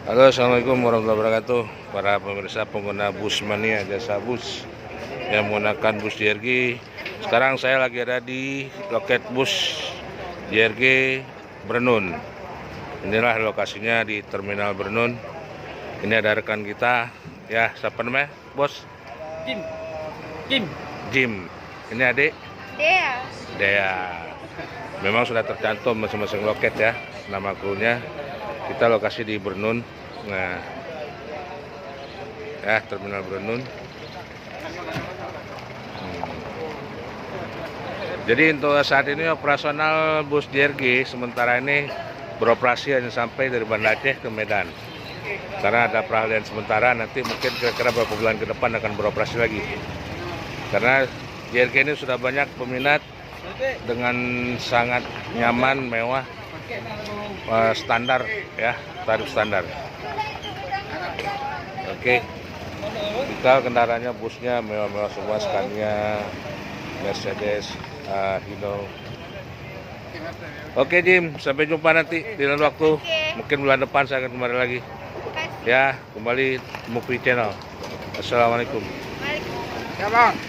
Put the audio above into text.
Halo, assalamualaikum warahmatullahi wabarakatuh. Para pemirsa pengguna bus mania jasa bus yang menggunakan bus JRG. Sekarang saya lagi ada di loket bus JRG Bernun. Inilah lokasinya di Terminal Bernun. Ini ada rekan kita, ya, siapa namanya, bos? Jim. Ini adik? Dea. Memang sudah tercantum masing-masing loket ya, nama krunya. Kita lokasi di Bernun. Nah, ya, Terminal Bernun. Jadi untuk saat ini operasional bus JRG sementara ini beroperasi hanya sampai dari Banda Aceh ke Medan. Karena ada peralihan sementara, nanti mungkin kira-kira beberapa bulan ke depan akan beroperasi lagi. Karena JRG ini sudah banyak peminat dengan sangat nyaman, mewah, standar ya, tarif standar. Oke, kita kendaraannya busnya mewah-mewah semua, Scania, Mercedes, Hino. Oke Jim, sampai jumpa nanti di lain waktu. Mungkin bulan depan saya akan kembali lagi. Ya, kembali Mukri Channel. Assalamualaikum. Ya bang.